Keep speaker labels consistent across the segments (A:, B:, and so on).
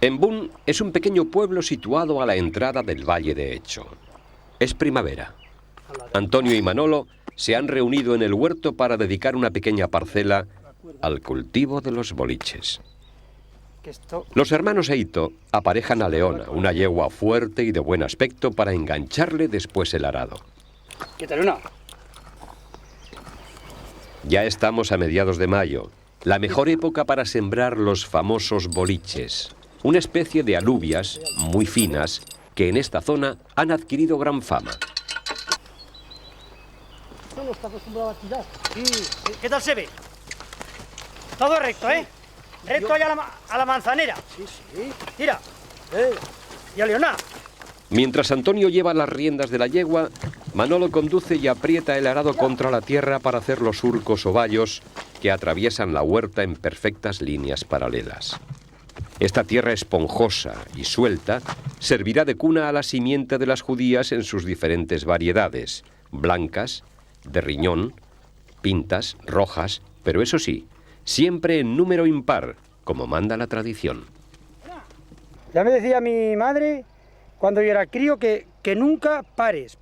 A: Embún es un pequeño pueblo situado a la entrada del Valle de Hecho. Es primavera. Antonio y Manolo se han reunido en el huerto para dedicar una pequeña parcela al cultivo de los boliches. Los hermanos Eito aparejan a Leona, una yegua fuerte y de buen aspecto, para engancharle después el arado.
B: Quítale una.
A: Ya estamos a mediados de mayo, la mejor época para sembrar los famosos boliches, una especie de alubias muy finas que en esta zona han adquirido gran fama.
B: No está acostumbrado a tirar. Sí. ¿Qué tal se ve? Todo recto, ¿eh? Recto allá a la manzanera. Sí. Tira. Y a Leona.
A: Mientras Antonio lleva las riendas de la yegua, Manolo conduce y aprieta el arado contra la tierra para hacer los surcos o vallos que atraviesan la huerta en perfectas líneas paralelas. Esta tierra esponjosa y suelta servirá de cuna a la simiente de las judías en sus diferentes variedades, blancas, de riñón, pintas, rojas, pero eso sí, siempre en número impar, como manda la tradición.
B: Ya me decía mi madre, cuando yo era crío, que nunca pares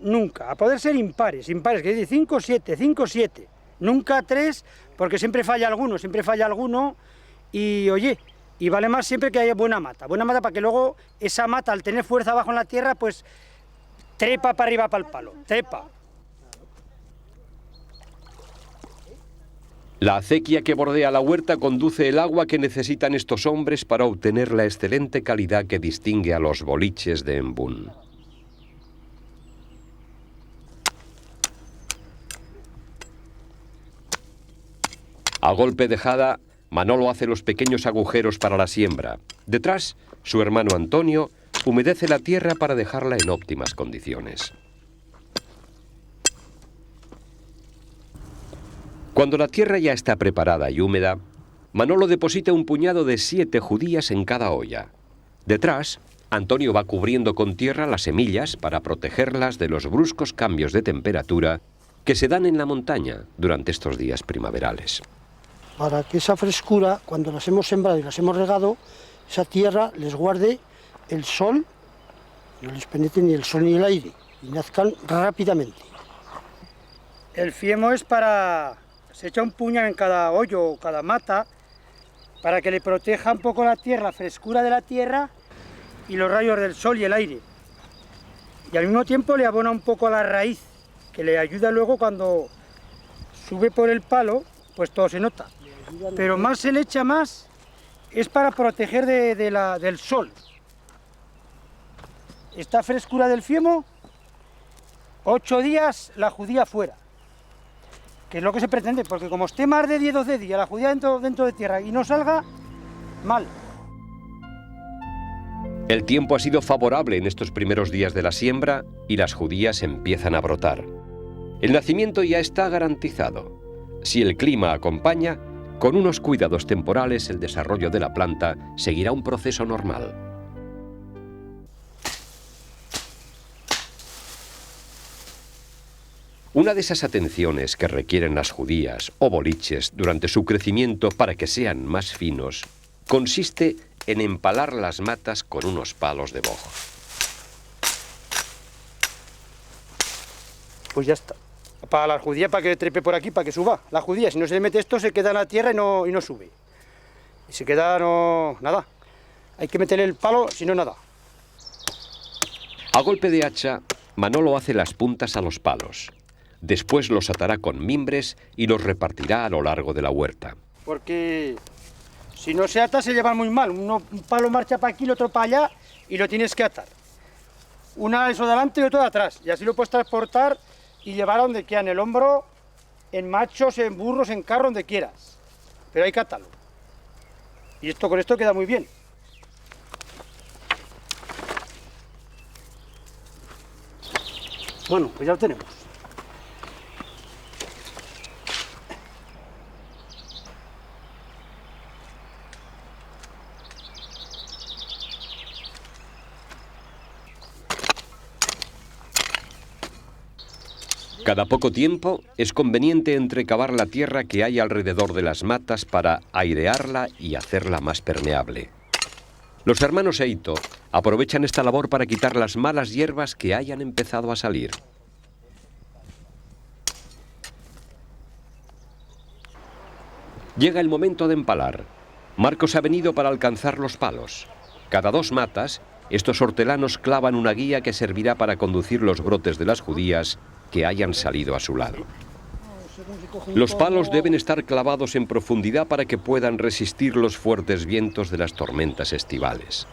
B: nunca, a poder ser impares, que dice 5, 7, 5, 7, nunca 3, porque siempre falla alguno, y oye, y vale más siempre que haya buena mata para que luego esa mata, al tener fuerza abajo en la tierra, pues trepa para arriba para el palo, trepa.
A: La acequia que bordea la huerta conduce el agua que necesitan estos hombres para obtener la excelente calidad que distingue a los boliches de Embún. A golpe de jada, Manolo hace los pequeños agujeros para la siembra. Detrás, su hermano Antonio humedece la tierra para dejarla en óptimas condiciones. Cuando la tierra ya está preparada y húmeda, Manolo deposita un puñado de 7 judías en cada olla. Detrás, Antonio va cubriendo con tierra las semillas para protegerlas de los bruscos cambios de temperatura que se dan en la montaña durante estos días primaverales.
C: Para que esa frescura, cuando las hemos sembrado y las hemos regado, esa tierra les guarde el sol, no les penetre ni el sol ni el aire, y nazcan rápidamente.
B: El fiemo es para... Se echa un puñado en cada hoyo o cada mata para que le proteja un poco la tierra, la frescura de la tierra y los rayos del sol y el aire. Y al mismo tiempo le abona un poco a la raíz, que le ayuda luego cuando sube por el palo, pues todo se nota. Pero más se le echa más, es para proteger del sol. Esta frescura del fiemo, 8 días la judía fuera. Que es lo que se pretende, porque como esté más de 10 o 12 días la judía dentro de tierra y no salga, mal.
A: El tiempo ha sido favorable en estos primeros días de la siembra y las judías empiezan a brotar. El nacimiento ya está garantizado. Si el clima acompaña, con unos cuidados temporales el desarrollo de la planta seguirá un proceso normal. Una de esas atenciones que requieren las judías o boliches durante su crecimiento para que sean más finos consiste en empalar las matas con unos palos de boj.
B: Pues ya está. Para la judía, para que trepe por aquí, para que suba. La judía, si no se le mete esto, se queda en la tierra y no sube. Y se queda nada. Hay que meterle el palo, si no nada.
A: A golpe de hacha, Manolo hace las puntas a los palos. Después los atará con mimbres y los repartirá a lo largo de la huerta.
B: Porque si no se ata se lleva muy mal. Un palo marcha para aquí, el otro para allá y lo tienes que atar. Una eso de adelante y otro de atrás. Y así lo puedes transportar y llevar a donde quiera, en el hombro, en machos, en burros, en carro, donde quieras. Pero hay que atarlo. Y esto con esto queda muy bien. Bueno, pues ya lo tenemos.
A: Cada poco tiempo es conveniente entrecavar la tierra que hay alrededor de las matas para airearla y hacerla más permeable. Los hermanos Eito aprovechan esta labor para quitar las malas hierbas que hayan empezado a salir. Llega el momento de empalar. Marcos ha venido para alcanzar los palos. Cada 2 matas, estos hortelanos clavan una guía que servirá para conducir los brotes de las judías que hayan salido a su lado. Los palos deben estar clavados en profundidad para que puedan resistir los fuertes vientos de las tormentas estivales.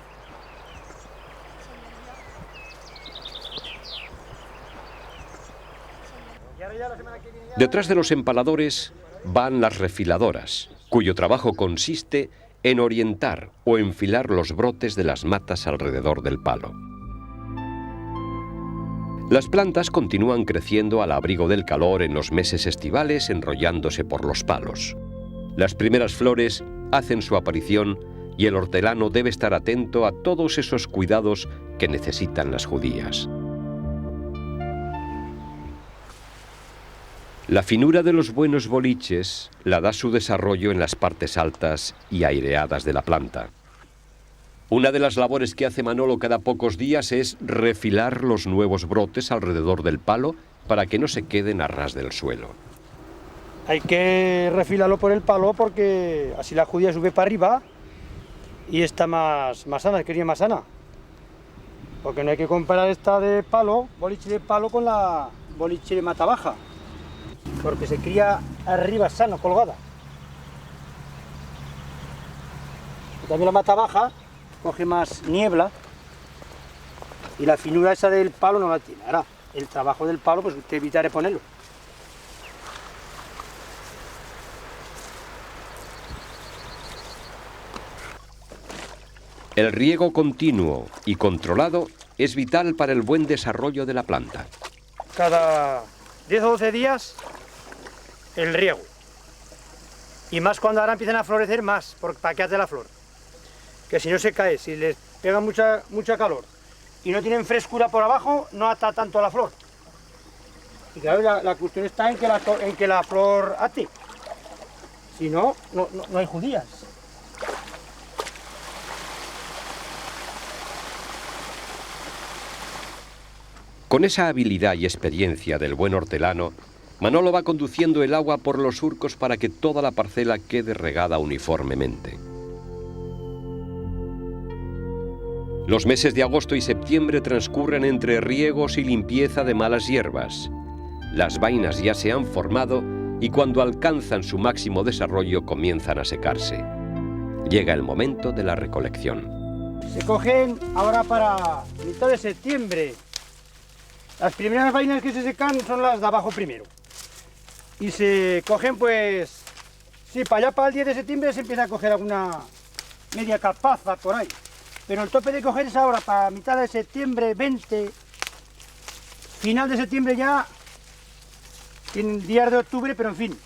A: Detrás de los empaladores van las refiladoras, cuyo trabajo consiste en orientar o enfilar los brotes de las matas alrededor del palo. Las plantas continúan creciendo al abrigo del calor en los meses estivales, enrollándose por los palos. Las primeras flores hacen su aparición y el hortelano debe estar atento a todos esos cuidados que necesitan las judías. La finura de los buenos boliches la da su desarrollo en las partes altas y aireadas de la planta. Una de las labores que hace Manolo cada pocos días es refilar los nuevos brotes alrededor del palo para que no se queden a ras del suelo.
B: Hay que refilarlo por el palo porque así la judía sube para arriba y está más sana, quería más sana. Porque no hay que comparar esta de palo, boliche de palo, con la boliche de mata baja. Porque se cría arriba sano, colgada. Y también la mata baja coge más niebla y la finura esa del palo no la tiene. Ahora, el trabajo del palo, pues te evitaré ponerlo.
A: El riego continuo y controlado es vital para el buen desarrollo de la planta.
B: Cada 10 o 12 días el riego. Y más cuando ahora empiezan a florecer más, para que hace la flor. Que si no se cae, si les pega mucha calor y no tienen frescura por abajo, no ata tanto la flor. Y claro, la cuestión está en que la flor ate. Si no, no hay judías.
A: Con esa habilidad y experiencia del buen hortelano, Manolo va conduciendo el agua por los surcos para que toda la parcela quede regada uniformemente. Los meses de agosto y septiembre transcurren entre riegos y limpieza de malas hierbas. Las vainas ya se han formado y cuando alcanzan su máximo desarrollo comienzan a secarse. Llega el momento de la recolección.
B: Se cogen ahora para mitad de septiembre. Las primeras vainas que se secan son las de abajo primero. Y se cogen pues, sí, para allá para el 10 de septiembre se empieza a coger alguna media capaza por ahí. Pero el tope de coger es ahora para mitad de septiembre, 20, final de septiembre ya, en días de octubre, pero en fin.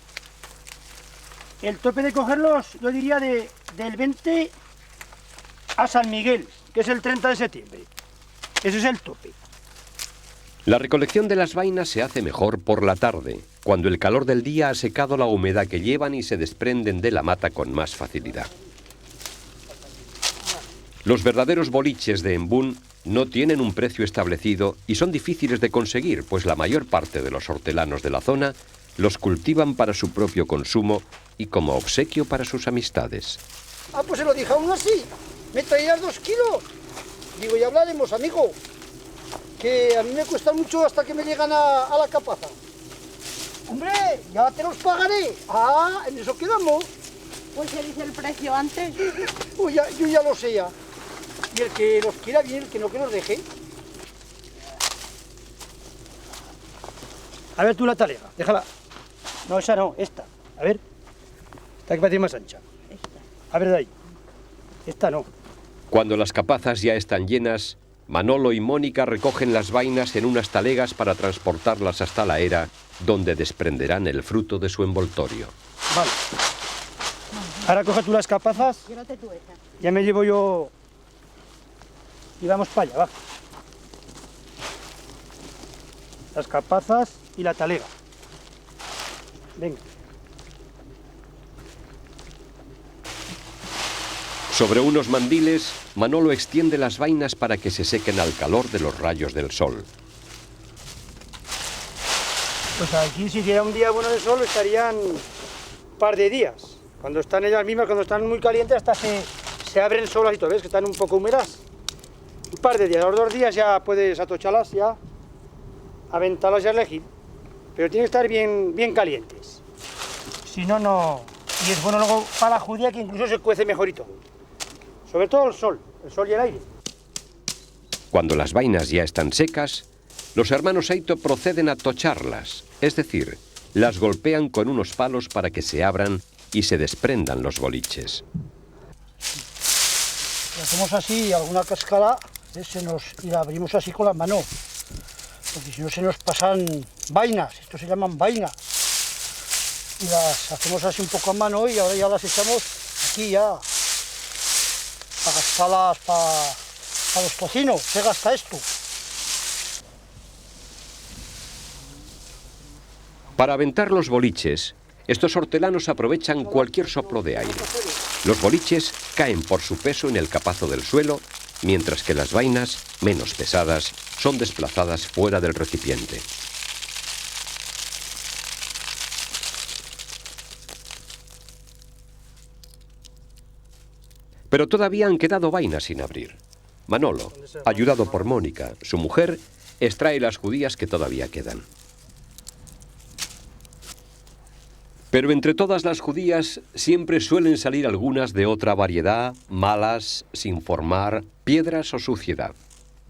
B: El tope de cogerlos, yo diría del 20 a San Miguel, que es el 30 de septiembre. Ese es el tope.
A: La recolección de las vainas se hace mejor por la tarde, cuando el calor del día ha secado la humedad que llevan y se desprenden de la mata con más facilidad. Los verdaderos boliches de Embún no tienen un precio establecido y son difíciles de conseguir, pues la mayor parte de los hortelanos de la zona los cultivan para su propio consumo y como obsequio para sus amistades.
C: Ah, pues se lo dije a uno así. Me traías 2 kilos. Digo, ya hablaremos, amigo. Que a mí me cuesta mucho hasta que me llegan a la capaza. Hombre, ya te los pagaré. Ah, en eso quedamos.
D: Pues se dice el precio antes.
C: Pues ya, yo ya lo sé ya. Y el que los quiera bien, el que no, que los deje.
B: A ver tú la talega, déjala. No, esa no, esta. A ver. Esta que parece más ancha.
D: Esta.
B: A ver de ahí. Esta no.
A: Cuando las capazas ya están llenas, Manolo y Mónica recogen las vainas en unas talegas para transportarlas hasta la era, donde desprenderán el fruto de su envoltorio.
B: Vale. Ahora coge tú las capazas.
D: Llévate tú esa.
B: Ya me llevo yo. Y vamos para allá, va. Las capazas y la talega. Venga.
A: Sobre unos mandiles, Manolo extiende las vainas para que se sequen al calor de los rayos del sol.
B: Pues aquí, si hiciera un día bueno de sol, estarían un par de días. Cuando están ellas mismas, cuando están muy calientes, hasta se abren solas y todo, ¿ves? Que están un poco húmedas. Un par de días, a los 2 días ya puedes atocharlas, ya aventarlas y elegir. Pero tienen que estar bien calientes. Si no, no. Y es bueno luego para la judía, que incluso se cuece mejor y todo. Sobre todo el sol y el aire.
A: Cuando las vainas ya están secas, los hermanos Seito proceden a tocharlas, es decir, las golpean con unos palos para que se abran y se desprendan los boliches.
C: Si hacemos así alguna cascada, y la abrimos así con la mano, porque si no se nos pasan vainas, esto se llaman vainas. Y las hacemos así un poco a mano y ahora ya las echamos aquí ya, para gastarlas para los tocinos, se gasta esto.
A: Para aventar los boliches, estos hortelanos aprovechan cualquier soplo de aire. Los boliches caen por su peso en el capazo del suelo, mientras que las vainas, menos pesadas, son desplazadas fuera del recipiente. Pero todavía han quedado vainas sin abrir. Manolo, ayudado por Mónica, su mujer, extrae las judías que todavía quedan. Pero entre todas las judías siempre suelen salir algunas de otra variedad, malas, sin formar, piedras o suciedad.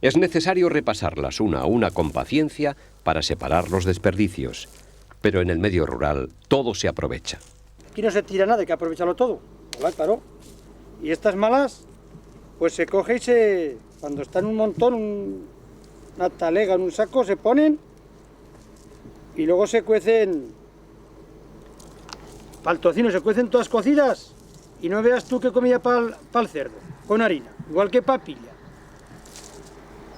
A: Es necesario repasarlas una a una con paciencia para separar los desperdicios. Pero en el medio rural todo se aprovecha.
B: Aquí no se tira nada, hay que aprovecharlo todo. Claro. Y estas malas, pues se coge y cuando están un montón, una talega en un saco, se ponen y luego se cuecen. Para el tocino se cuecen todas cocidas y no veas tú qué comida para el cerdo, con harina, igual que papilla.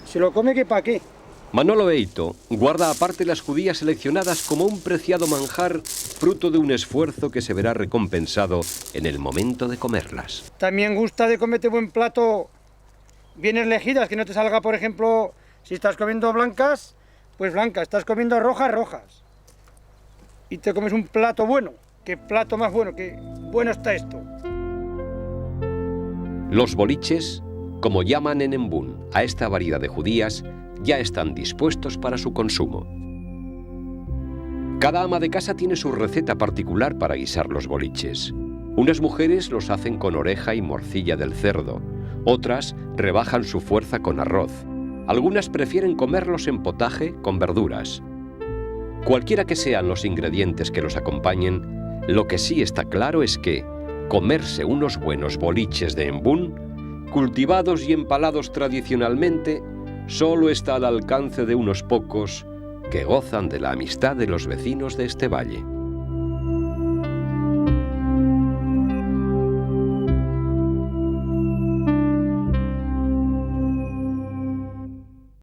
B: Se lo come que pa' qué.
A: Manolo Eito guarda aparte las judías seleccionadas como un preciado manjar, fruto de un esfuerzo que se verá recompensado en el momento de comerlas.
B: También gusta de comerte buen plato, bien elegidas, que no te salga, por ejemplo, si estás comiendo blancas, pues blancas, estás comiendo rojas, rojas. Y te comes un plato bueno. ¡Qué plato más bueno! ¡Qué bueno está esto!
A: Los boliches, como llaman en Embún a esta variedad de judías, ya están dispuestos para su consumo. Cada ama de casa tiene su receta particular para guisar los boliches. Unas mujeres los hacen con oreja y morcilla del cerdo, otras rebajan su fuerza con arroz, algunas prefieren comerlos en potaje con verduras. Cualquiera que sean los ingredientes que los acompañen, lo que sí está claro es que comerse unos buenos boliches de Embún, cultivados y empalados tradicionalmente, solo está al alcance de unos pocos que gozan de la amistad de los vecinos de este valle.